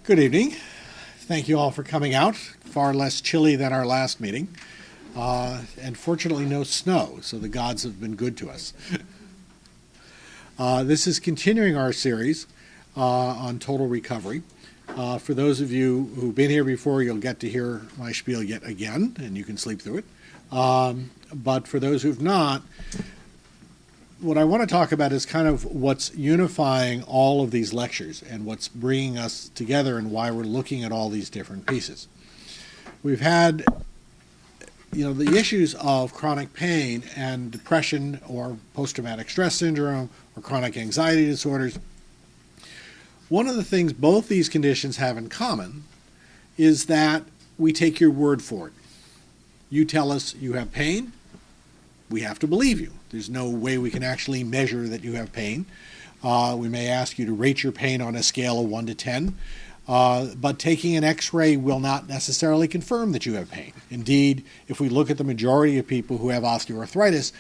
Good evening. Thank you all for coming out. Far less chilly than our last meeting. And fortunately no snow, so the gods have been good to us. This is continuing our series on total recovery. For those of you who've been here before, you'll get to hear my spiel yet again, and you can sleep through it. But for those who've not, what I want to talk about is kind of what's unifying all of these lectures and what's bringing us together and why we're looking at all these different pieces. We've had, the issues of chronic pain and depression or post-traumatic stress syndrome or chronic anxiety disorders. One of the things both these conditions have in common is that we take your word for it. You tell us you have pain, we have to believe you. There's no way we can actually measure that you have pain. We may ask you to rate your pain on a scale of 1 to 10, but taking an x-ray will not necessarily confirm that you have pain. Indeed, if we look at the majority of people who have osteoarthritis,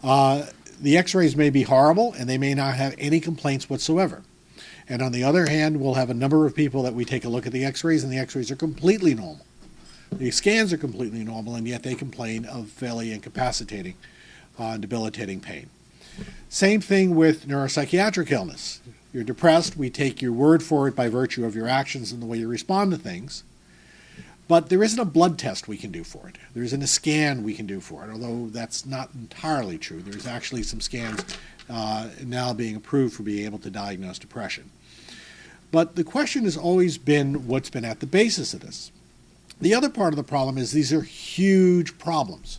the x-rays may be horrible and they may not have any complaints whatsoever. And on the other hand, we'll have a number of people that we take a look at the x-rays and the x-rays are completely normal. The scans are completely normal, and yet they complain of fairly incapacitating, debilitating pain. Same thing with neuropsychiatric illness. You're depressed, we take your word for it by virtue of your actions and the way you respond to things. But there isn't a blood test we can do for it. There isn't a scan we can do for it, although that's not entirely true. There's actually some scans now being approved for being able to diagnose depression. But the question has always been what's been at the basis of this. The other part of the problem is these are huge problems.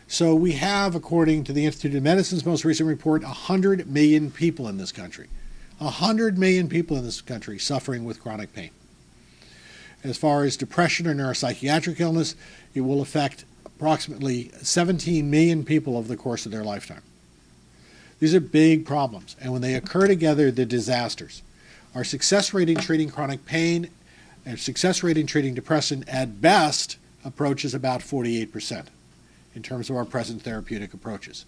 So we have, according to the Institute of Medicine's most recent report, 100 million people in this country. 100 million people in this country suffering with chronic pain. As far as depression or neuropsychiatric illness, it will affect approximately 17 million people over the course of their lifetime. These are big problems, and when they occur together, they're disasters. Our success rate in treating chronic pain and success rate in treating depression at best approaches about 48% in terms of our present therapeutic approaches.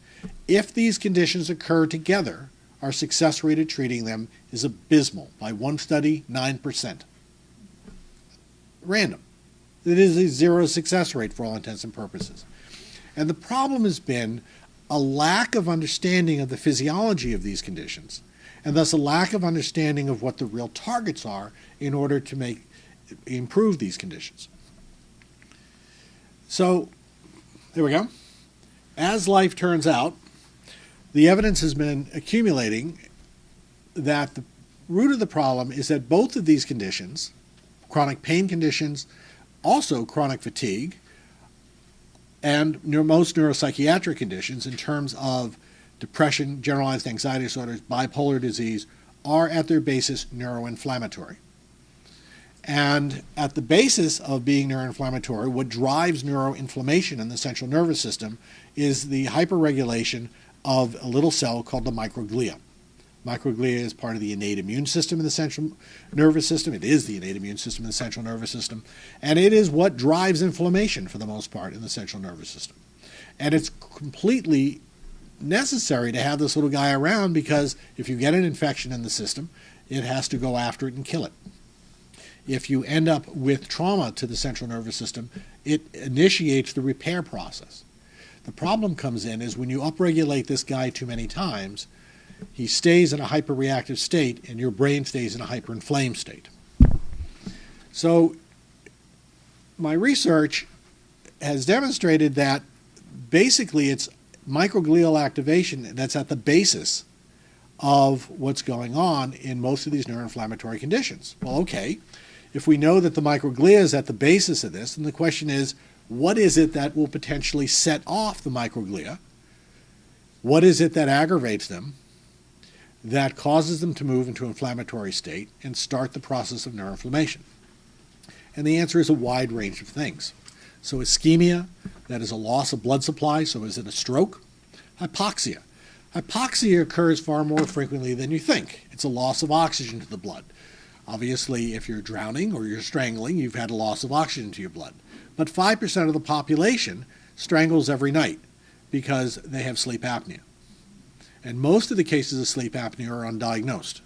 If these conditions occur together, our success rate at treating them is abysmal. By one study, 9%. Random. It is a zero success rate for all intents and purposes. And the problem has been a lack of understanding of the physiology of these conditions, and thus a lack of understanding of what the real targets are in order to improve these conditions. So, there we go. As life turns out, the evidence has been accumulating that the root of the problem is that both of these conditions, chronic pain conditions, also chronic fatigue, and most neuropsychiatric conditions in terms of depression, generalized anxiety disorders, bipolar disease, are at their basis neuroinflammatory. And at the basis of being neuroinflammatory, what drives neuroinflammation in the central nervous system is the hyperregulation of a little cell called the microglia. Microglia is part of the innate immune system in the central nervous system. It is the innate immune system in the central nervous system. And it is what drives inflammation for the most part in the central nervous system. And it's completely necessary to have this little guy around because if you get an infection in the system, it has to go after it and kill it. If you end up with trauma to the central nervous system, it initiates the repair process. The problem comes in is when you upregulate this guy too many times, he stays in a hyperreactive state and your brain stays in a hyperinflamed state. So my research has demonstrated that basically it's microglial activation that's at the basis of what's going on in most of these neuroinflammatory conditions. Well, okay. If we know that the microglia is at the basis of this, then the question is, what is it that will potentially set off the microglia? What is it that aggravates them, that causes them to move into an inflammatory state and start the process of neuroinflammation? And the answer is a wide range of things. So ischemia, that is a loss of blood supply, so is it a stroke? Hypoxia. Hypoxia occurs far more frequently than you think. It's a loss of oxygen to the blood. Obviously, if you're drowning or you're strangling, you've had a loss of oxygen to your blood. But 5% of the population strangles every night because they have sleep apnea. And most of the cases of sleep apnea are undiagnosed.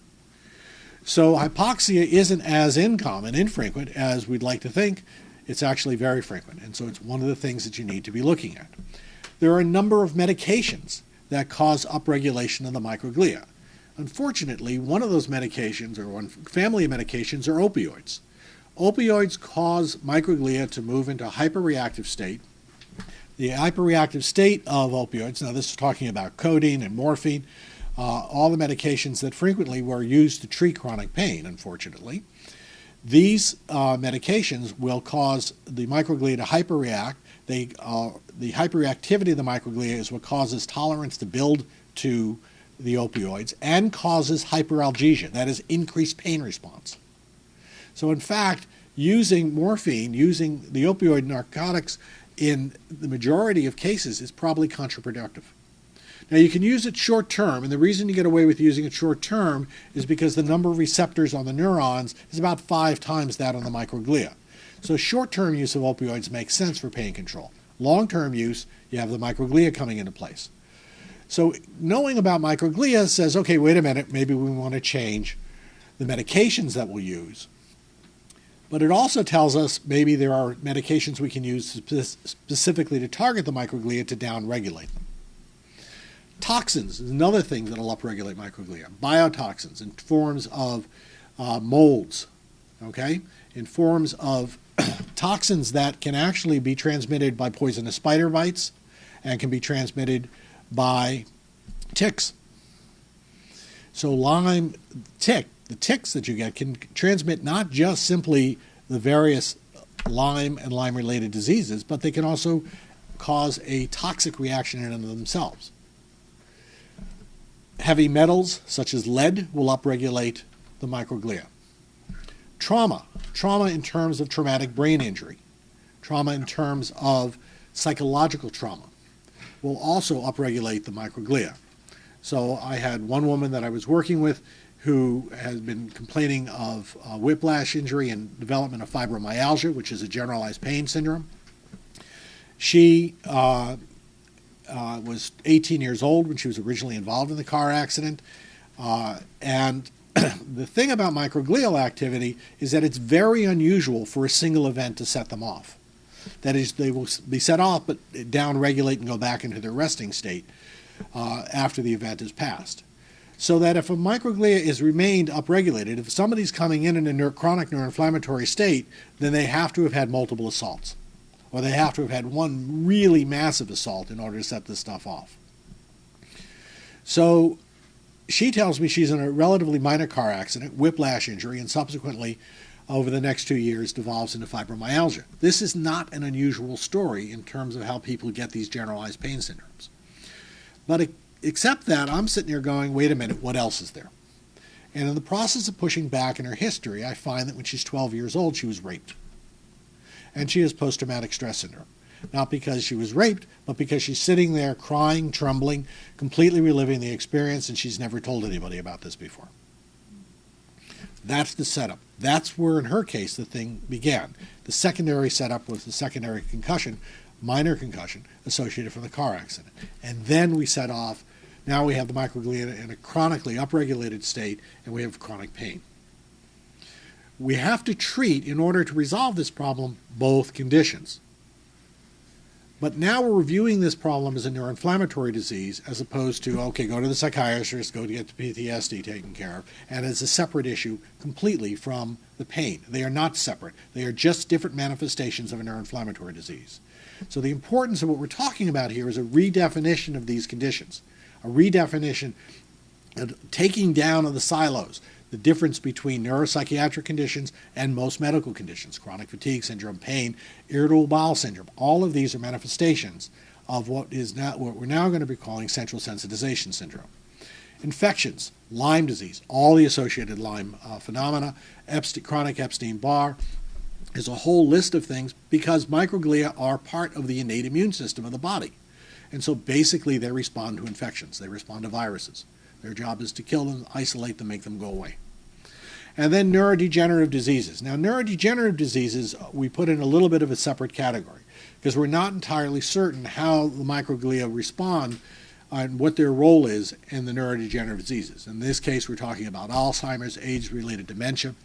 So hypoxia isn't as infrequent as we'd like to think. It's actually very frequent, and so it's one of the things that you need to be looking at. There are a number of medications that cause upregulation of the microglia. Unfortunately, one of those medications, or one family of medications, are opioids. Opioids cause microglia to move into a hyperreactive state. The hyperreactive state of opioids, now this is talking about codeine and morphine, all the medications that frequently were used to treat chronic pain, unfortunately. These medications will cause the microglia to hyperreact. The hyperreactivity of the microglia is what causes tolerance to build to the opioids and causes hyperalgesia, that is, increased pain response. So in fact, using morphine, using the opioid narcotics in the majority of cases is probably counterproductive. Now you can use it short term, and the reason you get away with using it short term is because the number of receptors on the neurons is about 5 times that on the microglia. So short-term use of opioids makes sense for pain control. Long-term use, you have the microglia coming into place. So knowing about microglia says, okay, wait a minute, maybe we want to change the medications that we'll use. But it also tells us maybe there are medications we can use specifically to target the microglia to downregulate them. Toxins is another thing that will upregulate microglia. Biotoxins in forms of molds, okay? In forms of toxins that can actually be transmitted by poisonous spider bites and can be transmitted by ticks. So Lyme tick, the ticks that you get can transmit not just simply the various Lyme and Lyme-related diseases, but they can also cause a toxic reaction in and of themselves. Heavy metals, such as lead, will upregulate the microglia. Trauma in terms of traumatic brain injury, trauma in terms of psychological trauma, will also upregulate the microglia. So I had one woman that I was working with who has been complaining of whiplash injury and development of fibromyalgia, which is a generalized pain syndrome. She was 18 years old when she was originally involved in the car accident. And the thing about microglial activity is that it's very unusual for a single event to set them off. That is, they will be set off but down-regulate and go back into their resting state after the event has passed. So that if a microglia is remained upregulated, if somebody's coming in a chronic neuroinflammatory state, then they have to have had multiple assaults. Or they have to have had one really massive assault in order to set this stuff off. So she tells me she's in a relatively minor car accident, whiplash injury, and subsequently, over the next 2 years, devolves into fibromyalgia. This is not an unusual story in terms of how people get these generalized pain syndromes. But except that, I'm sitting here going, wait a minute, what else is there? And in the process of pushing back in her history, I find that when she's 12 years old, she was raped. And she has post-traumatic stress syndrome. Not because she was raped, but because she's sitting there crying, trembling, completely reliving the experience, and she's never told anybody about this before. That's the setup. That's where, in her case, the thing began. The secondary setup was the secondary concussion, minor concussion, associated from the car accident. And then we set off. Now we have the microglia in a chronically upregulated state, and we have chronic pain. We have to treat, in order to resolve this problem, both conditions. But now we're reviewing this problem as a neuroinflammatory disease as opposed to, okay, go to the psychiatrist, go to get the PTSD taken care of, and as a separate issue completely from the pain. They are not separate. They are just different manifestations of a neuroinflammatory disease. So the importance of what we're talking about here is a redefinition of these conditions, a redefinition, and taking down of the silos, the difference between neuropsychiatric conditions and most medical conditions, chronic fatigue syndrome, pain, irritable bowel syndrome. All of these are manifestations of what we're now going to be calling central sensitization syndrome. Infections, Lyme disease, all the associated Lyme phenomena, chronic Epstein-Barr, is a whole list of things because microglia are part of the innate immune system of the body. And so basically they respond to infections. They respond to viruses. Their job is to kill them, isolate them, make them go away. And then neurodegenerative diseases. Now, neurodegenerative diseases we put in a little bit of a separate category because we're not entirely certain how the microglia respond on what their role is in the neurodegenerative diseases. In this case, we're talking about Alzheimer's, age-related dementia,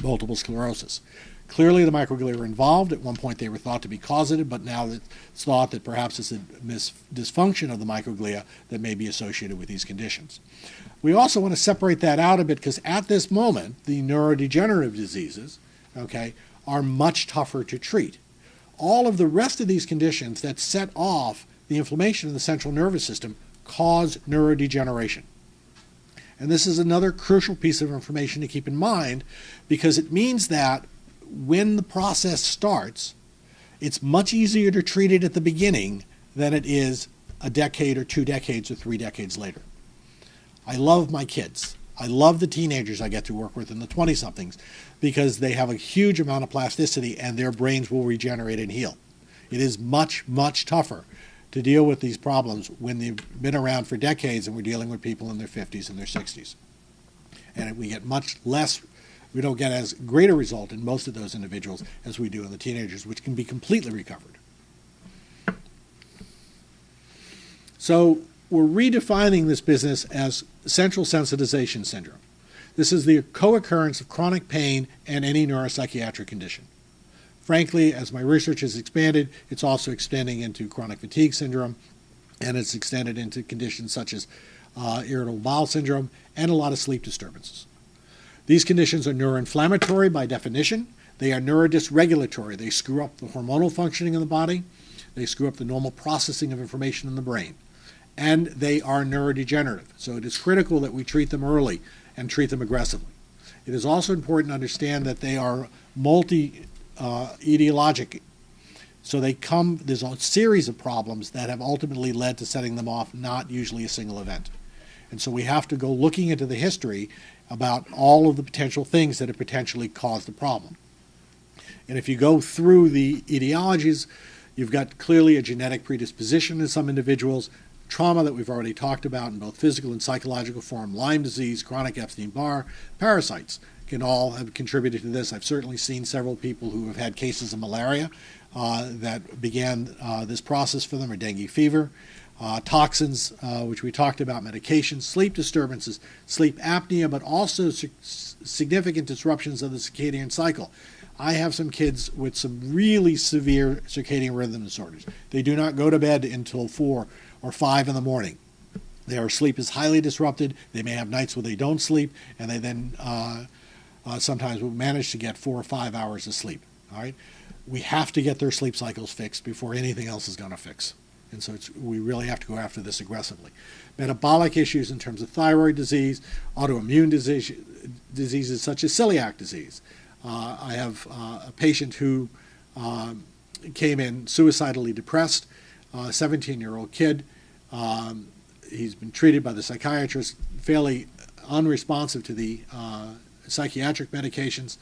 multiple sclerosis. Clearly, the microglia are involved. At one point, they were thought to be causative, but now it's thought that perhaps it's a dysfunction of the microglia that may be associated with these conditions. We also want to separate that out a bit because at this moment, the neurodegenerative diseases, okay, are much tougher to treat. All of the rest of these conditions that set off the inflammation in the central nervous system cause neurodegeneration. And this is another crucial piece of information to keep in mind because it means that when the process starts, it's much easier to treat it at the beginning than it is a decade or 2 decades or 3 decades later. I love my kids. I love the teenagers I get to work with and the 20-somethings because they have a huge amount of plasticity and their brains will regenerate and heal. It is much, much tougher to deal with these problems when they've been around for decades and we're dealing with people in their 50s and their 60s. And we get much less, we don't get as great a result in most of those individuals as we do in the teenagers, which can be completely recovered. So we're redefining this business as central sensitization syndrome. This is the co-occurrence of chronic pain and any neuropsychiatric condition. Frankly, as my research has expanded, it's also extending into chronic fatigue syndrome, and it's extended into conditions such as irritable bowel syndrome and a lot of sleep disturbances. These conditions are neuroinflammatory by definition. They are neurodysregulatory. They screw up the hormonal functioning in the body. They screw up the normal processing of information in the brain. And they are neurodegenerative. So it is critical that we treat them early and treat them aggressively. It is also important to understand that they are multi-etiologic. So there's a series of problems that have ultimately led to setting them off, not usually a single event. And so we have to go looking into the history about all of the potential things that have potentially caused the problem. And if you go through the etiologies, you've got clearly a genetic predisposition in some individuals, trauma that we've already talked about in both physical and psychological form, Lyme disease, chronic Epstein-Barr, parasites can all have contributed to this. I've certainly seen several people who have had cases of malaria that began this process for them, or dengue fever. Toxins, which we talked about, medications, sleep disturbances, sleep apnea, but also significant disruptions of the circadian cycle. I have some kids with some really severe circadian rhythm disorders. They do not go to bed until 4 or 5 in the morning. Their sleep is highly disrupted. They may have nights where they don't sleep, and they then sometimes will manage to get 4 or 5 hours of sleep. All right, we have to get their sleep cycles fixed before anything else is going to fix. And so we really have to go after this aggressively. Metabolic issues in terms of thyroid disease, autoimmune diseases such as celiac disease. I have a patient who came in suicidally depressed, a 17-year-old kid. He's been treated by the psychiatrist, fairly unresponsive to the psychiatric medications,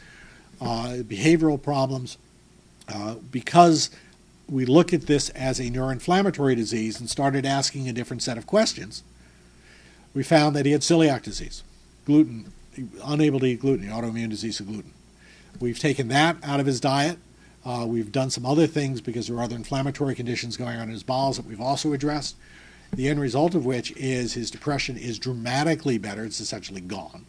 behavioral problems, because we look at this as a neuroinflammatory disease and started asking a different set of questions. We found that he had celiac disease, gluten, unable to eat gluten, autoimmune disease of gluten. We've taken that out of his diet. We've done some other things because there are other inflammatory conditions going on in his bowels that we've also addressed. The end result of which is his depression is dramatically better. It's essentially gone.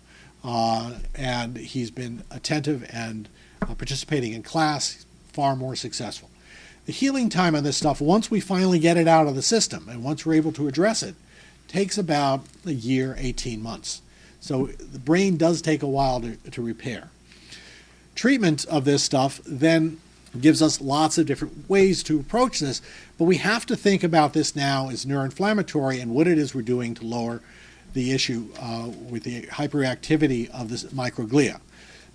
And he's been attentive and participating in class, far more successful. The healing time on this stuff, once we finally get it out of the system and once we're able to address it, takes about a year, 18 months. So the brain does take a while to repair. Treatment of this stuff then gives us lots of different ways to approach this, but we have to think about this now as neuroinflammatory and what it is we're doing to lower the issue with the hyperactivity of this microglia.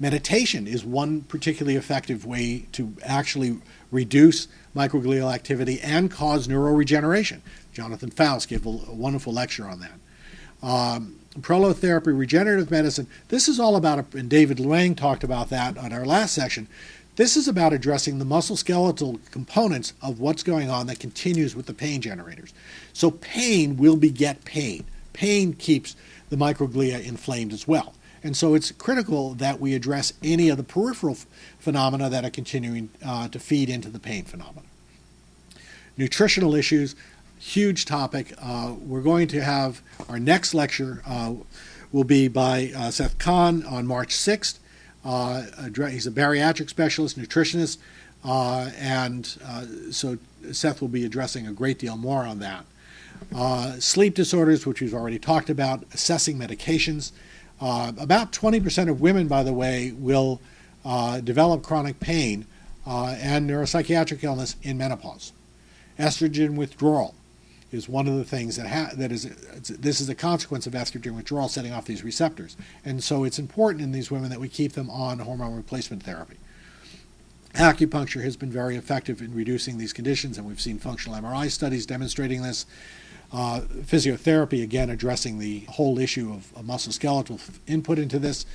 Meditation is one particularly effective way to actually reduce microglial activity and cause neuroregeneration. Jonathan Faust gave a wonderful lecture on that. Prolotherapy, regenerative medicine, this is all about, and David Luang talked about that on our last session, this is about addressing the musculoskeletal components of what's going on that continues with the pain generators. So pain will beget pain. Pain keeps the microglia inflamed as well. And so it's critical that we address any of the peripheral phenomena that are continuing to feed into the pain phenomena. Nutritional issues, huge topic. We're going to have our next lecture will be by Seth Kahn on March 6th. He's a bariatric specialist, nutritionist, so Seth will be addressing a great deal more on that. Sleep disorders, which we've already talked about, assessing medications. About 20% of women, by the way, will develop chronic pain and neuropsychiatric illness in menopause. Estrogen withdrawal is one of the things this is a consequence of estrogen withdrawal setting off these receptors. And so it's important in these women that we keep them on hormone replacement therapy. Acupuncture has been very effective in reducing these conditions, and we've seen functional MRI studies demonstrating this. Physiotherapy, again, addressing the whole issue of musculoskeletal input into this.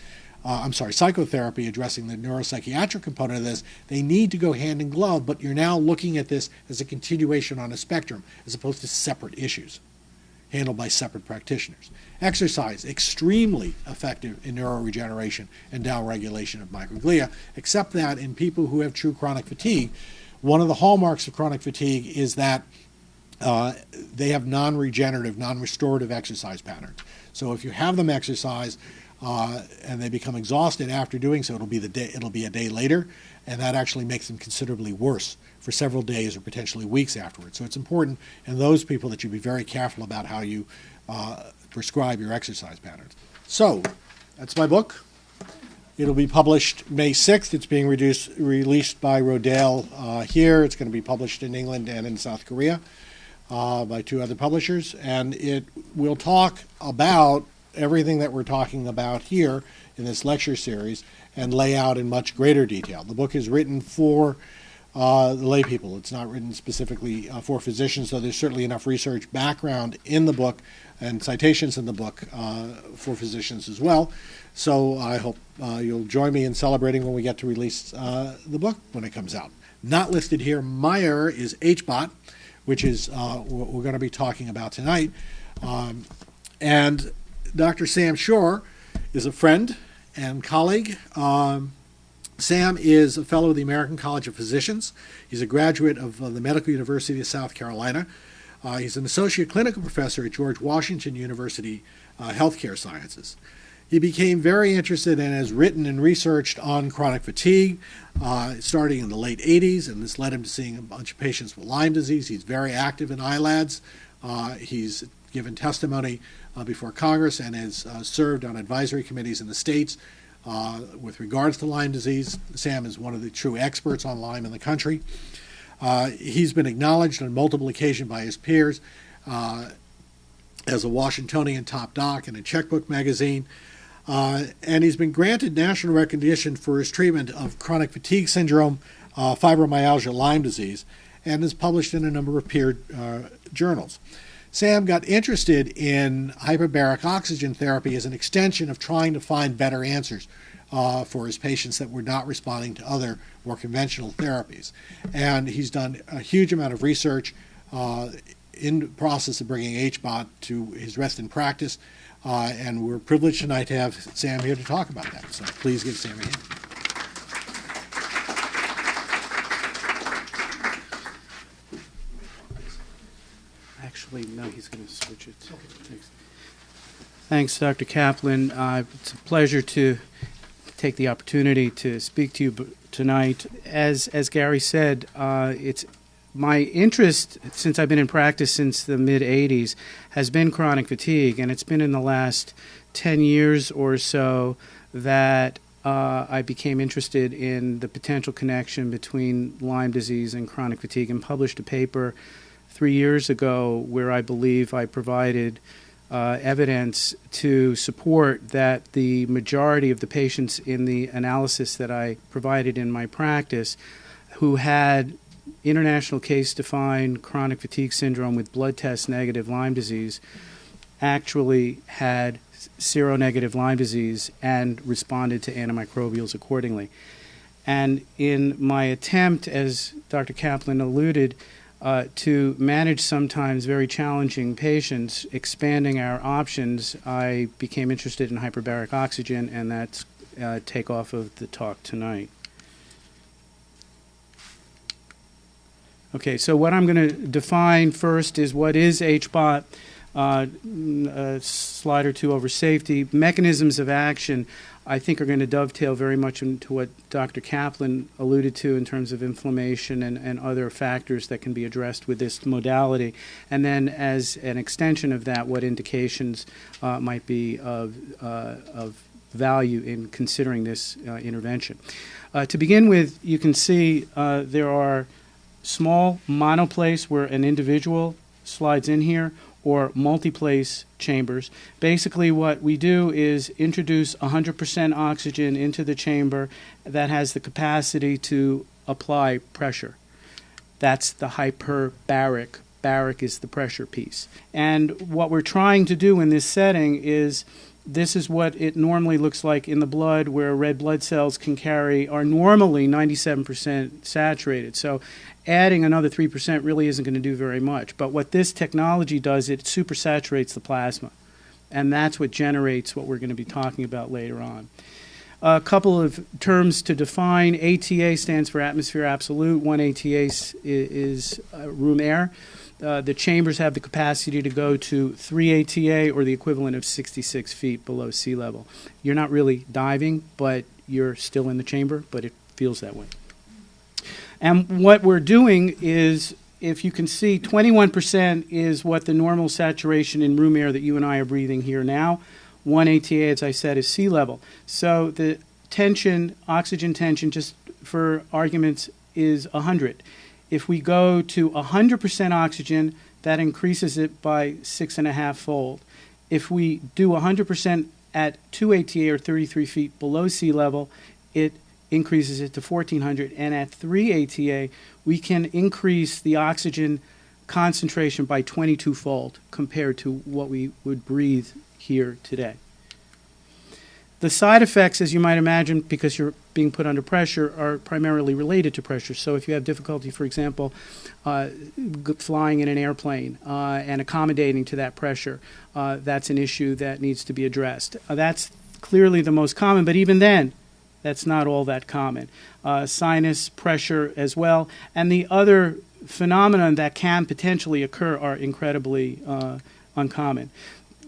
Psychotherapy addressing the neuropsychiatric component of this. They need to go hand in glove, but you're now looking at this as a continuation on a spectrum as opposed to separate issues handled by separate practitioners. Exercise, extremely effective in neuroregeneration and downregulation of microglia, except that in people who have true chronic fatigue, one of the hallmarks of chronic fatigue is that they have non-regenerative, non-restorative exercise patterns. So if you have them exercise and they become exhausted after doing so, it'll be a day later, and that actually makes them considerably worse for several days or potentially weeks afterwards. So it's important in those people that you be very careful about how you prescribe your exercise patterns. So that's my book. It'll be published May 6th. It's being released by Rodale here. It's going to be published in England and in South Korea by 2 other publishers. And it will talk about everything that we're talking about here in this lecture series and lay out in much greater detail. The book is written for the lay people. It's not written specifically for physicians, though there's certainly enough research background in the book and citations in the book for physicians as well. So I hope you'll join me in celebrating when we get to release the book when it comes out. Not listed here, my error is HBOT, which is what we're going to be talking about tonight. And Dr. Sam Shor is a friend and colleague. Sam is a fellow of the American College of Physicians. He's a graduate of the Medical University of South Carolina. He's an associate clinical professor at George Washington University Healthcare Sciences. He became very interested and has written and researched on chronic fatigue starting in the late 80s, and this led him to seeing a bunch of patients with Lyme disease. He's very active in ILADS. He's given testimony before Congress and has served on advisory committees in the states with regards to Lyme disease. Sam is one of the true experts on Lyme in the country. He's been acknowledged on multiple occasions by his peers as a Washingtonian top doc and a Checkbook magazine. And he's been granted national recognition for his treatment of chronic fatigue syndrome, fibromyalgia, Lyme disease, and is published in a number of peer journals. Sam got interested in hyperbaric oxygen therapy as an extension of trying to find better answers for his patients that were not responding to other more conventional therapies. And he's done a huge amount of research in the process of bringing HBOT to his rest in practice. And we're privileged tonight to have Sam here to talk about that. So please give Sam a hand. Actually, no, he's going to switch it. Thanks. Thanks, Dr. Kaplan. It's a pleasure to take the opportunity to speak to you tonight. As Gary said, it's my interest, since I've been in practice since the mid-'80s, has been chronic fatigue, and it's been in the last 10 years or so that I became interested in the potential connection between Lyme disease and chronic fatigue and published a paper 3 years ago where I believe I provided evidence to support that the majority of the patients in the analysis that I provided in my practice who had international case-defined chronic fatigue syndrome with blood test negative Lyme disease actually had seronegative Lyme disease and responded to antimicrobials accordingly. And in my attempt, as Dr. Kaplan alluded, to manage sometimes very challenging patients, expanding our options, I became interested in hyperbaric oxygen, and that's takeoff of the talk tonight. Okay, so what I'm going to define first is what is HBOT, a slide or two over safety. Mechanisms of action, I think, are going to dovetail very much into what Dr. Kaplan alluded to in terms of inflammation and other factors that can be addressed with this modality. And then as an extension of that, what indications might be of value in considering this intervention. To begin with, you can see there are small monoplace where an individual slides in here, or multiplace chambers. Basically what we do is introduce 100% oxygen into the chamber that has the capacity to apply pressure. That's the hyperbaric. Baric is the pressure piece. And what we're trying to do in this setting is, this is what it normally looks like in the blood, where red blood cells are normally 97% saturated. So adding another 3% really isn't going to do very much. But what this technology does, it supersaturates the plasma. And that's what generates what we're going to be talking about later on. A couple of terms to define. ATA stands for atmosphere absolute. 1 ATA is room air. The chambers have the capacity to go to 3 ATA, or the equivalent of 66 feet below sea level. You're not really diving, but you're still in the chamber, but it feels that way. And what we're doing is, if you can see, 21% is what the normal saturation in room air that you and I are breathing here now. 1 ATA, as I said, is sea level. So the tension, oxygen tension, just for arguments, is 100. If we go to 100% oxygen, that increases it by 6.5-fold. If we do 100% at 2 ATA, or 33 feet below sea level, it increases it to 1,400. And at 3 ATA, we can increase the oxygen concentration by 22-fold compared to what we would breathe here today. The side effects, as you might imagine, because you're being put under pressure, are primarily related to pressure. So if you have difficulty, for example, flying in an airplane and accommodating to that pressure, that's an issue that needs to be addressed. That's clearly the most common, but even then, that's not all that common. Sinus pressure as well, and the other phenomena that can potentially occur are incredibly uncommon.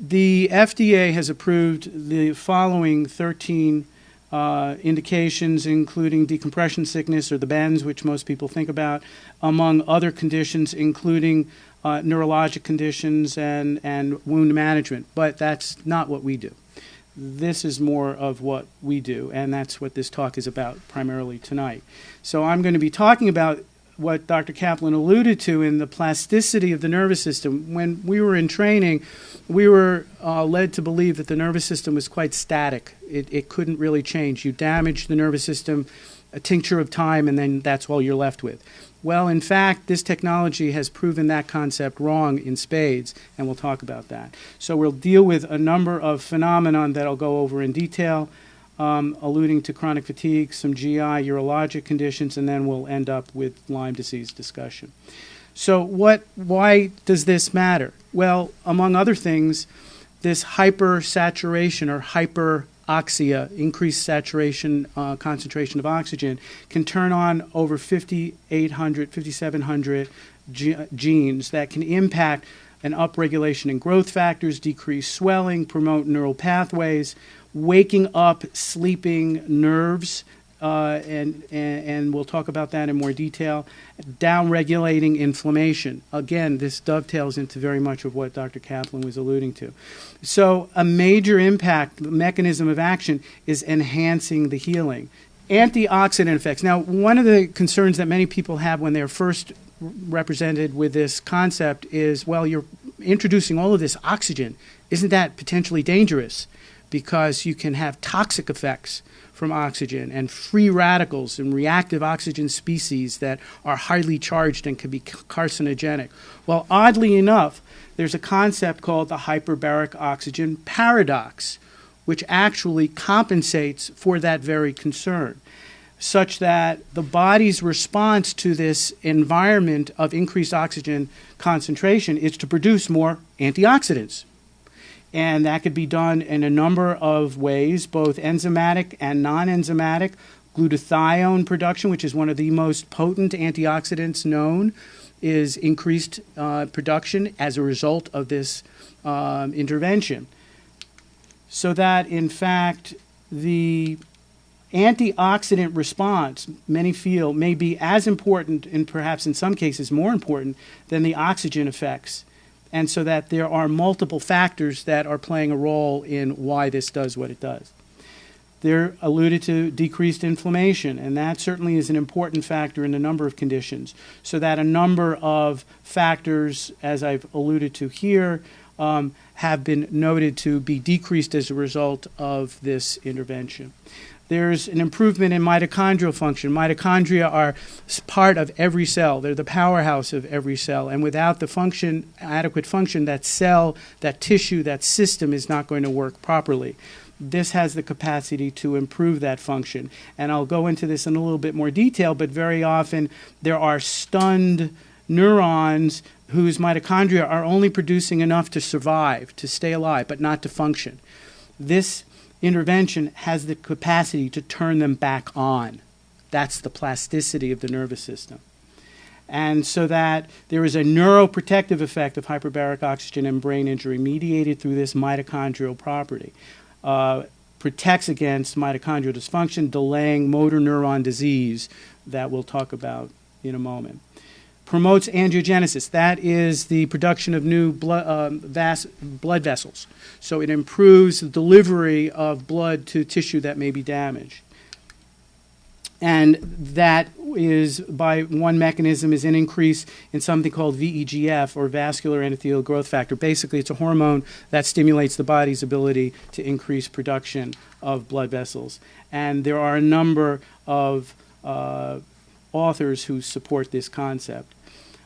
The FDA has approved the following 13 indications, including decompression sickness, or the bends, which most people think about, among other conditions, including neurologic conditions and wound management. But that's not what we do. This is more of what we do, and that's what this talk is about primarily tonight. So I'm going to be talking about what Dr. Kaplan alluded to in the plasticity of the nervous system. When we were in training, we were led to believe that the nervous system was quite static. It couldn't really change. You damage the nervous system, a tincture of time, and then that's all you're left with. Well, in fact, this technology has proven that concept wrong in spades, and we'll talk about that. So we'll deal with a number of phenomena that I'll go over in detail, alluding to chronic fatigue, some GI, urologic conditions, and then we'll end up with Lyme disease discussion. So why does this matter? Well, among other things, this hypersaturation or hyperoxia, increased saturation concentration of oxygen, can turn on over 5,700 genes that can impact an upregulation in growth factors, decrease swelling, promote neural pathways, waking up sleeping nerves, and we'll talk about that in more detail, downregulating inflammation. Again, this dovetails into very much of what Dr. Kaplan was alluding to. So a major impact, the mechanism of action, is enhancing the healing. Antioxidant effects. Now, one of the concerns that many people have when they're first represented with this concept is, well, you're introducing all of this oxygen. Isn't that potentially dangerous? Because you can have toxic effects from oxygen and free radicals and reactive oxygen species that are highly charged and can be carcinogenic. Well, oddly enough, there's a concept called the hyperbaric oxygen paradox, which actually compensates for that very concern, such that the body's response to this environment of increased oxygen concentration is to produce more antioxidants. And that could be done in a number of ways, both enzymatic and non-enzymatic, Glutathione production, which is one of the most potent antioxidants known, is increased production as a result of this intervention. So that, in fact, the antioxidant response, many feel, may be as important, and perhaps in some cases more important, than the oxygen effects. And so that there are multiple factors that are playing a role in why this does what it does. They're alluded to decreased inflammation, and that certainly is an important factor in a number of conditions. So that a number of factors, as I've alluded to here, have been noted to be decreased as a result of this intervention. There's an improvement in mitochondrial function. Mitochondria are part of every cell. They're the powerhouse of every cell. And without the function, adequate function, that cell, that tissue, that system is not going to work properly. This has the capacity to improve that function. And I'll go into this in a little bit more detail, but very often there are stunned neurons whose mitochondria are only producing enough to survive, to stay alive, but not to function. This intervention has the capacity to turn them back on. That's the plasticity of the nervous system. And so that there is a neuroprotective effect of hyperbaric oxygen and brain injury mediated through this mitochondrial property. Protects against mitochondrial dysfunction, delaying motor neuron disease that we'll talk about in a moment. Promotes angiogenesis. That is the production of new blood vessels. So it improves the delivery of blood to tissue that may be damaged. And that is, by one mechanism, is an increase in something called VEGF, or vascular endothelial growth factor. Basically, it's a hormone that stimulates the body's ability to increase production of blood vessels. And there are a number of authors who support this concept.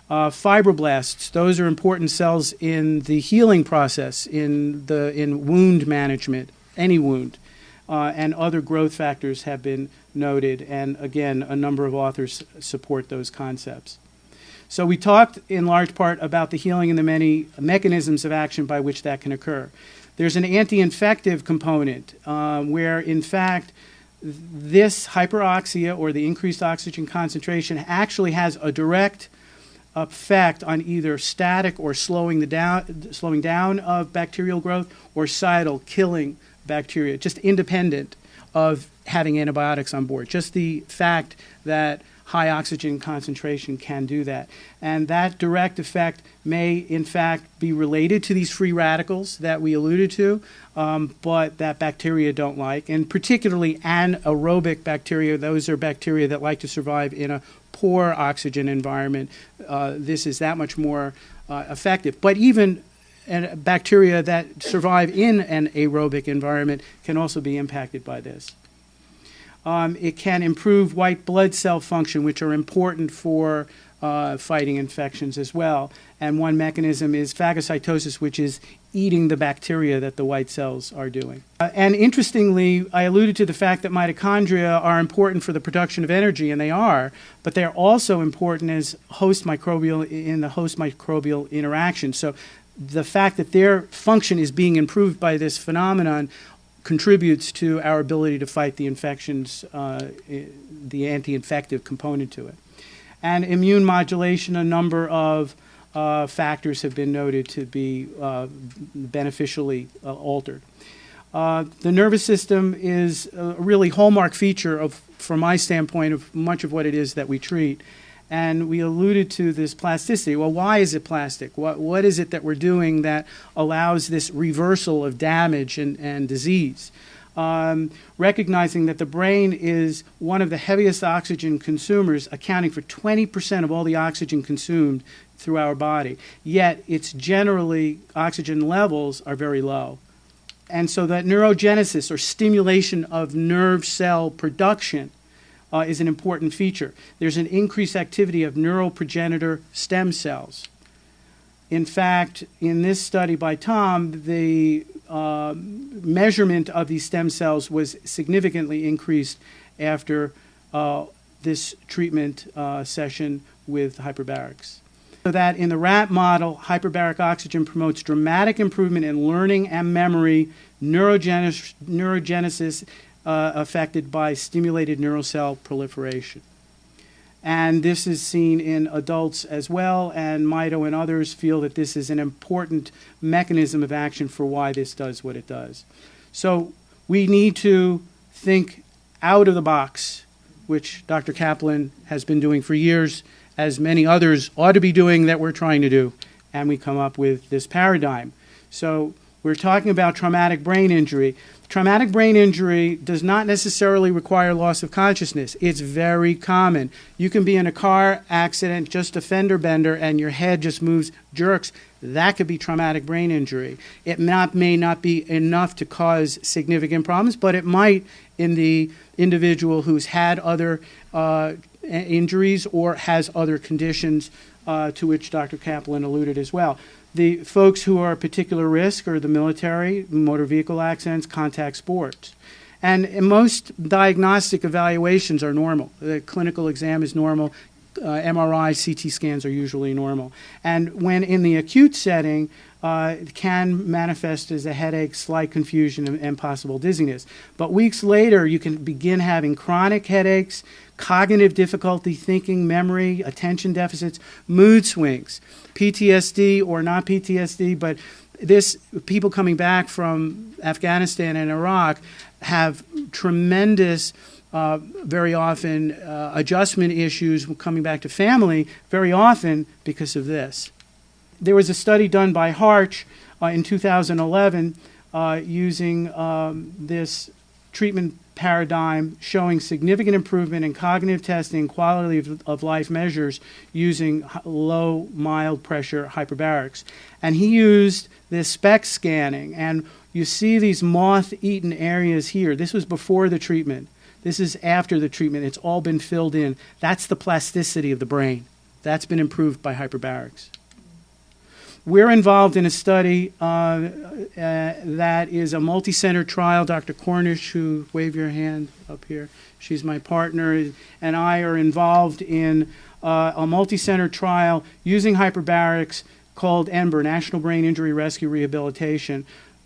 Fibroblasts, those are important cells in the healing process, in wound management, any wound. And other growth factors have been noted, and again, a number of authors support those concepts. So we talked in large part about the healing and the many mechanisms of action by which that can occur. There's an anti-infective component where, in fact, this hyperoxia, or the increased oxygen concentration, actually has a direct effect on either static or slowing down of bacterial growth, or cidal, killing bacteria, just independent of having antibiotics on board. Just the fact that high oxygen concentration can do that. And that direct effect may, in fact, be related to these free radicals that we alluded to, but that bacteria don't like. And particularly anaerobic bacteria, those are bacteria that like to survive in a poor oxygen environment. This is that much more effective. But even bacteria that survive in an aerobic environment can also be impacted by this. It can improve white blood cell function, which are important for fighting infections as well. And one mechanism is phagocytosis, which is eating the bacteria that the white cells are doing. And interestingly, I alluded to the fact that mitochondria are important for the production of energy, and they are, but they're also important as host microbial in the host microbial interaction. So the fact that their function is being improved by this phenomenon contributes to our ability to fight the infections, the anti-infective component to it. And immune modulation, a number of factors have been noted to be beneficially altered. The nervous system is a really hallmark feature of, from my standpoint, of much of what it is that we treat. And we alluded to this plasticity. Well, why is it plastic? What is it that we're doing that allows this reversal of damage and disease? Recognizing that the brain is one of the heaviest oxygen consumers, accounting for 20% of all the oxygen consumed through our body. Yet, its generally oxygen levels are very low. And so that neurogenesis, or stimulation of nerve cell production, is an important feature. There's an increased activity of neuroprogenitor stem cells. In fact, in this study by Tom, the measurement of these stem cells was significantly increased after this treatment session with hyperbarics. So that in the rat model, hyperbaric oxygen promotes dramatic improvement in learning and memory, neurogenesis, affected by stimulated neural cell proliferation. And this is seen in adults as well, and Mito and others feel that this is an important mechanism of action for why this does what it does. So we need to think out of the box, which Dr. Kaplan has been doing for years, as many others ought to be doing that we're trying to do, and we come up with this paradigm. So we're talking about traumatic brain injury. Traumatic brain injury does not necessarily require loss of consciousness. It's very common. You can be in a car accident, just a fender bender, and your head just moves, jerks. That could be traumatic brain injury. It may not be enough to cause significant problems, but it might in the individual who's had other injuries or has other conditions to which Dr. Kaplan alluded as well. The folks who are at particular risk are the military, motor vehicle accidents, contact sports. And most diagnostic evaluations are normal. The clinical exam is normal. MRI, CT scans are usually normal. And when in the acute setting, it can manifest as a headache, slight confusion, and possible dizziness. But weeks later, you can begin having chronic headaches, cognitive difficulty, thinking, memory, attention deficits, mood swings, PTSD or not PTSD, but people coming back from Afghanistan and Iraq have tremendous, very often, adjustment issues coming back to family, very often because of this. There was a study done by Harch in 2011 using this treatment paradigm showing significant improvement in cognitive testing, quality of life measures using low, mild pressure hyperbarics. And he used this SPECT scanning, and you see these moth-eaten areas here. This was before the treatment. This is after the treatment. It's all been filled in. That's the plasticity of the brain. That's been improved by hyperbarics. We're involved in a study that is a multi-center trial. Dr. Cornish, who wave your hand up here, she's my partner, and I are involved in a multi-center trial using hyperbarics called NBR, National Brain Injury Rescue Rehabilitation.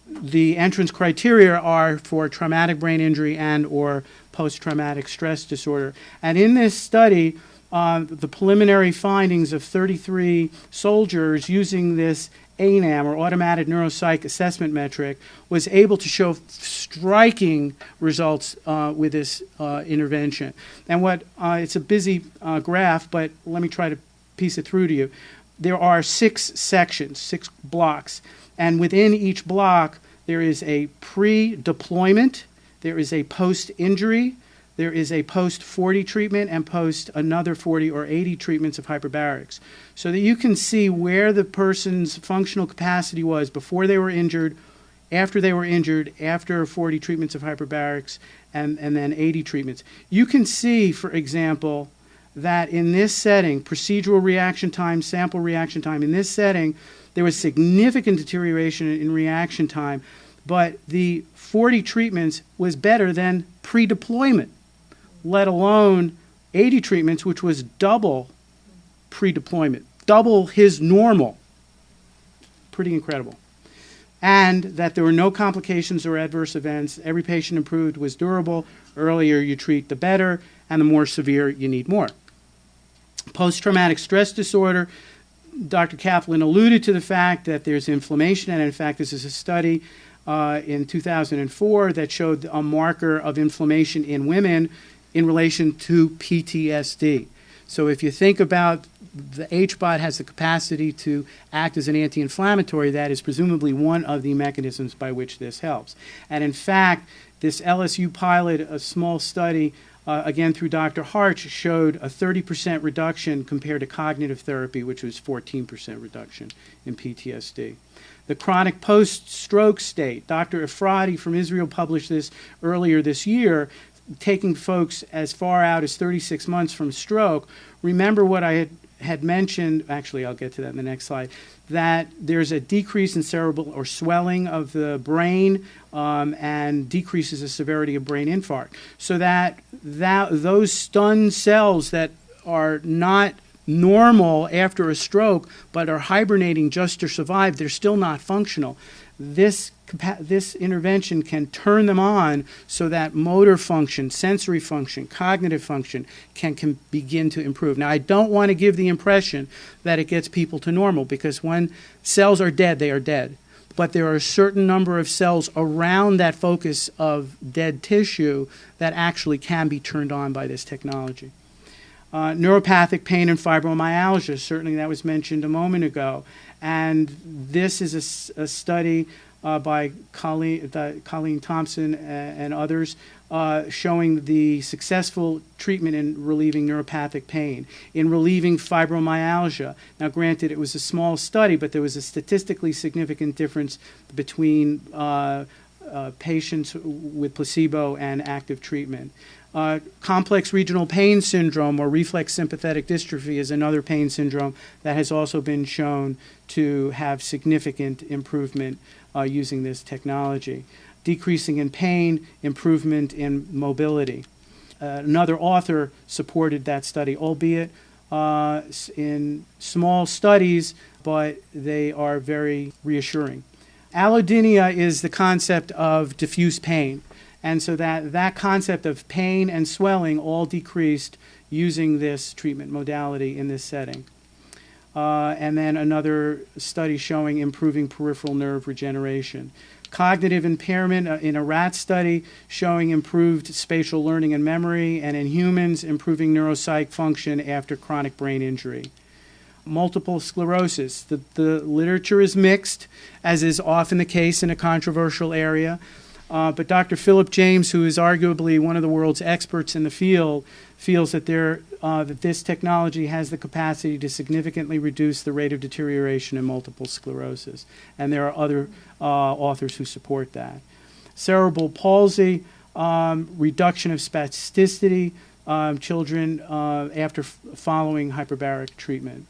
The entrance criteria are for traumatic brain injury and or post-traumatic stress disorder. And in this study, the preliminary findings of 33 soldiers using this ANAM, or Automated Neuropsych Assessment Metric, was able to show striking results with this intervention. And it's a busy graph, but let me try to piece it through to you. There are 6 sections, 6 blocks, and within each block there is a pre-deployment, there is a post-injury, there is a post-40 treatment and post another 40 or 80 treatments of hyperbarics, so that you can see where the person's functional capacity was before they were injured, after they were injured, after 40 treatments of hyperbarics, and then 80 treatments. You can see, for example, that in this setting, procedural reaction time, sample reaction time, in this setting, there was significant deterioration in reaction time, but the 40 treatments was better than pre-deployment, let alone 80 treatments, which was double pre-deployment, double his normal. Pretty incredible. And that there were no complications or adverse events. Every patient improved, was durable. Earlier you treat, the better, and the more severe, you need more. Post-traumatic stress disorder, Dr. Kaplan alluded to the fact that there's inflammation, and in fact this is a study in 2004 that showed a marker of inflammation in women in relation to PTSD. So if you think about the HBOT has the capacity to act as an anti-inflammatory, that is presumably one of the mechanisms by which this helps. And in fact, this LSU pilot, a small study, again through Dr. Harch, showed a 30% reduction compared to cognitive therapy, which was 14% reduction in PTSD. The chronic post-stroke state, Dr. Efrati from Israel published this earlier this year, taking folks as far out as 36 months from stroke. Remember what I had mentioned, actually I'll get to that in the next slide, that there's a decrease in cerebral or swelling of the brain and decreases the severity of brain infarct. So that those stunned cells that are not normal after a stroke but are hibernating just to survive, they're still not functional. this intervention can turn them on so that motor function, sensory function, cognitive function can begin to improve. Now, I don't want to give the impression that it gets people to normal, because when cells are dead, they are dead. But there are a certain number of cells around that focus of dead tissue that actually can be turned on by this technology. Neuropathic pain and fibromyalgia, certainly that was mentioned a moment ago. And this is a study by Colleen Thompson and others showing the successful treatment in relieving neuropathic pain, in relieving fibromyalgia. Now, granted, it was a small study, but there was a statistically significant difference between patients with placebo and active treatment. Complex regional pain syndrome, or reflex sympathetic dystrophy, is another pain syndrome that has also been shown to have significant improvement using this technology. Decreasing in pain, improvement in mobility. Another author supported that study, albeit in small studies, but they are very reassuring. Allodynia is the concept of diffuse pain. And so that concept of pain and swelling all decreased using this treatment modality in this setting. And then another study showing improving peripheral nerve regeneration. Cognitive impairment in a rat study showing improved spatial learning and memory, and in humans, improving neuropsych function after chronic brain injury. Multiple sclerosis. The literature is mixed, as is often the case in a controversial area. But Dr. Philip James, who is arguably one of the world's experts in the field, feels that that this technology has the capacity to significantly reduce the rate of deterioration in multiple sclerosis. And there are other authors who support that. Cerebral palsy, reduction of spasticity, children after following hyperbaric treatment.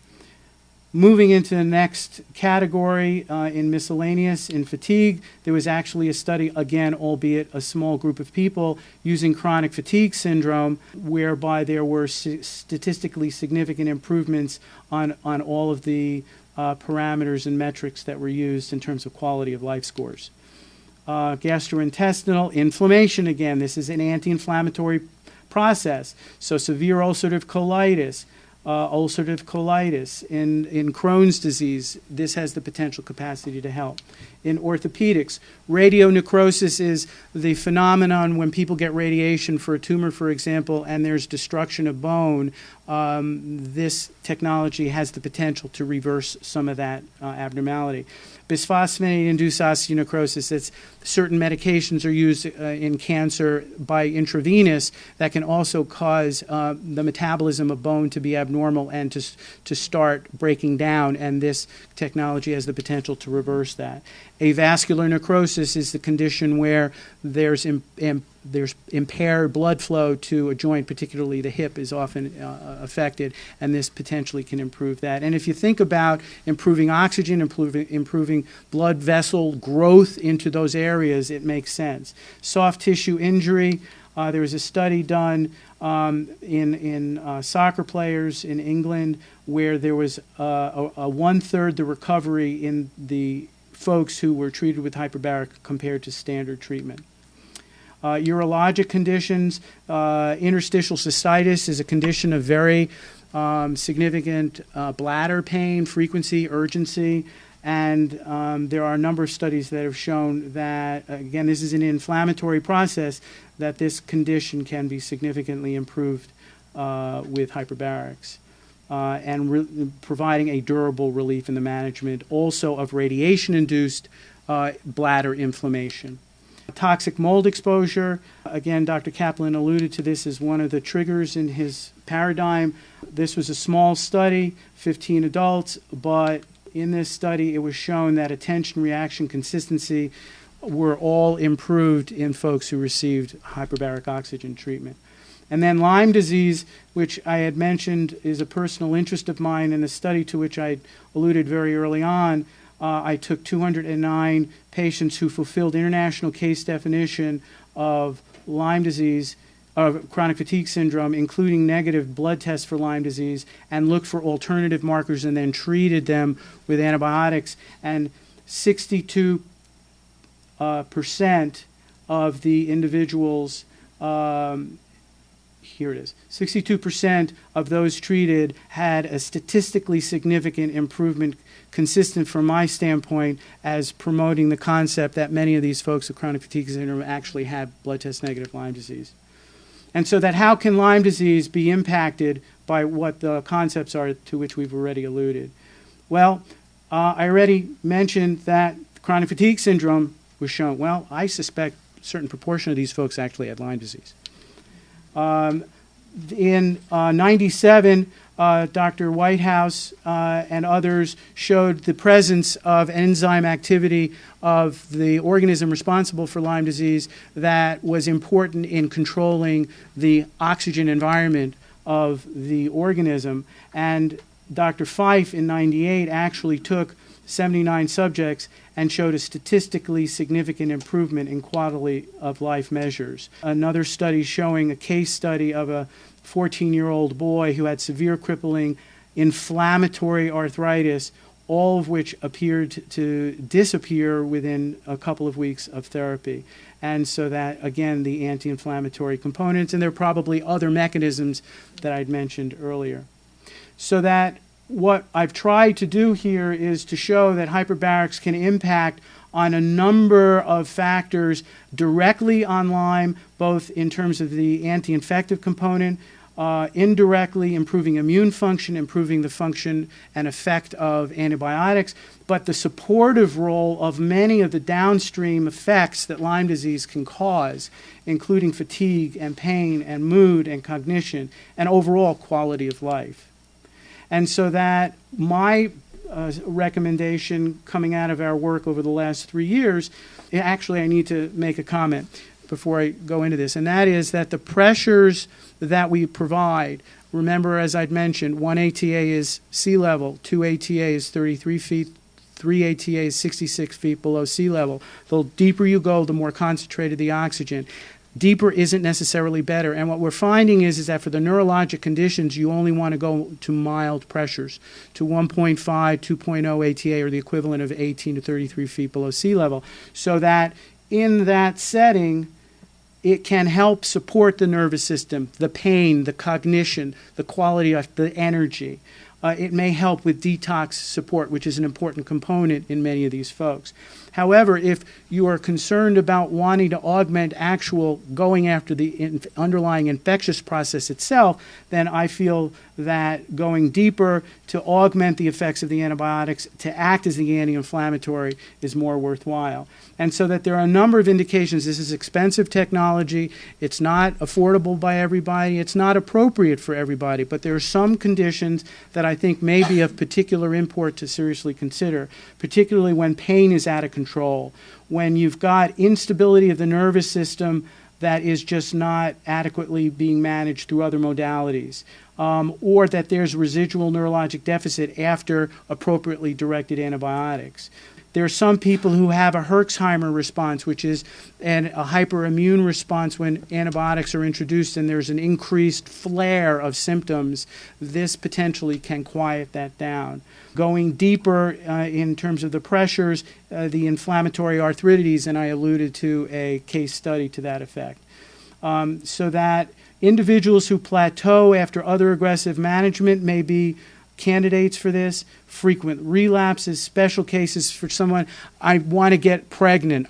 Moving into the next category in miscellaneous, in fatigue, there was actually a study, again, albeit a small group of people, using chronic fatigue syndrome, whereby there were statistically significant improvements on all of the parameters and metrics that were used in terms of quality of life scores. Gastrointestinal inflammation, again, this is an anti-inflammatory process. So severe ulcerative colitis, in Crohn's disease, this has the potential capacity to help. In orthopedics, radionecrosis is the phenomenon when people get radiation for a tumor, for example, and there's destruction of bone. This technology has the potential to reverse some of that abnormality. Bisphosphonate-induced osteonecrosis, it's certain medications are used in cancer by intravenous that can also cause the metabolism of bone to be abnormal and to start breaking down, and this technology has the potential to reverse that. Avascular necrosis is the condition where there's impaired blood flow to a joint, particularly the hip is often affected, and this potentially can improve that. And if you think about improving oxygen, improving blood vessel growth into those areas, it makes sense. Soft tissue injury, there was a study done in soccer players in England where there was a one-third the recovery in the folks who were treated with hyperbaric compared to standard treatment. Urologic conditions, interstitial cystitis is a condition of very significant bladder pain, frequency, urgency, and there are a number of studies that have shown that, again, this is an inflammatory process, that this condition can be significantly improved with hyperbarics. And providing a durable relief in the management also of radiation-induced bladder inflammation. Toxic mold exposure, again, Dr. Kaplan alluded to this as one of the triggers in his paradigm. This was a small study, 15 adults, but in this study it was shown that attention, reaction, consistency were all improved in folks who received hyperbaric oxygen treatment. And then Lyme disease, which I had mentioned is a personal interest of mine, in the study to which I alluded very early on, I took 209 patients who fulfilled international case definition of Lyme disease, of chronic fatigue syndrome, including negative blood tests for Lyme disease, and looked for alternative markers and then treated them with antibiotics. And 62 percent of the individuals, here it is, 62% of those treated had a statistically significant improvement, consistent from my standpoint as promoting the concept that many of these folks with chronic fatigue syndrome actually had blood test negative Lyme disease. And so that how can Lyme disease be impacted by what the concepts are to which we've already alluded? Well, I already mentioned that chronic fatigue syndrome was shown. Well, I suspect a certain proportion of these folks actually had Lyme disease. In 97, Dr. Whitehouse and others showed the presence of enzyme activity of the organism responsible for Lyme disease that was important in controlling the oxygen environment of the organism. And Dr. Fife in 98 actually took 79 subjects and showed a statistically significant improvement in quality of life measures. Another study showing a case study of a 14-year-old boy who had severe crippling inflammatory arthritis, all of which appeared to disappear within a couple of weeks of therapy. And so that, again, the anti-inflammatory components, and there are probably other mechanisms that I'd mentioned earlier. So that what I've tried to do here is to show that hyperbarics can impact on a number of factors directly on Lyme, both in terms of the anti-infective component, indirectly improving immune function, improving the function and effect of antibiotics, but the supportive role of many of the downstream effects that Lyme disease can cause, including fatigue and pain and mood and cognition and overall quality of life. And so that my recommendation coming out of our work over the last 3 years, actually I need to make a comment before I go into this, and that is that the pressures that we provide, remember as I'd mentioned, 1 ATA is sea level, 2 ATA is 33 feet, 3 ATA is 66 feet below sea level. The deeper you go, the more concentrated the oxygen. Deeper isn't necessarily better. And what we're finding is that for the neurologic conditions, you only want to go to mild pressures, to 1.5, 2.0 ATA, or the equivalent of 18 to 33 feet below sea level, so that in that setting, it can help support the nervous system, the pain, the cognition, the quality of the energy. It may help with detox support, which is an important component in many of these folks. However, if you are concerned about wanting to augment actual going after the underlying infectious process itself, then I feel that going deeper to augment the effects of the antibiotics to act as the anti-inflammatory is more worthwhile. And so that there are a number of indications. This is expensive technology. It's not affordable by everybody. It's not appropriate for everybody. But there are some conditions that I think may be of particular import to seriously consider, particularly when pain is out of control, when you've got instability of the nervous system that is just not adequately being managed through other modalities, or that there's residual neurologic deficit after appropriately directed antibiotics. There are some people who have a Herxheimer response, which is a hyperimmune response when antibiotics are introduced and there's an increased flare of symptoms. This potentially can quiet that down. Going deeper in terms of the pressures, the inflammatory arthritides, and I alluded to a case study to that effect. So that individuals who plateau after other aggressive management may be candidates for this. Frequent relapses, special cases for someone, I want to get pregnant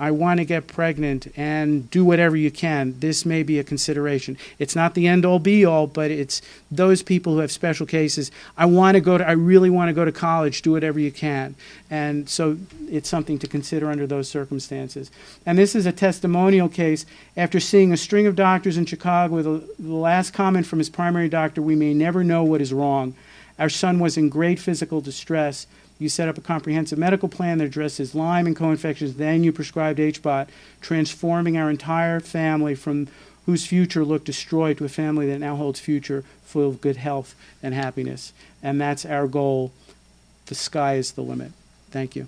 and do whatever you can. This may be a consideration. It's not the end-all be-all, but it's those people who have special cases. I really want to go to college, do whatever you can. And so it's something to consider under those circumstances. And this is a testimonial case. After seeing a string of doctors in Chicago with the last comment from his primary doctor, "We may never know what is wrong. Our son was in great physical distress. You set up a comprehensive medical plan that addresses Lyme and co-infections. Then you prescribed HBOT, transforming our entire family from whose future looked destroyed to a family that now holds future full of good health and happiness." And that's our goal. The sky is the limit. Thank you.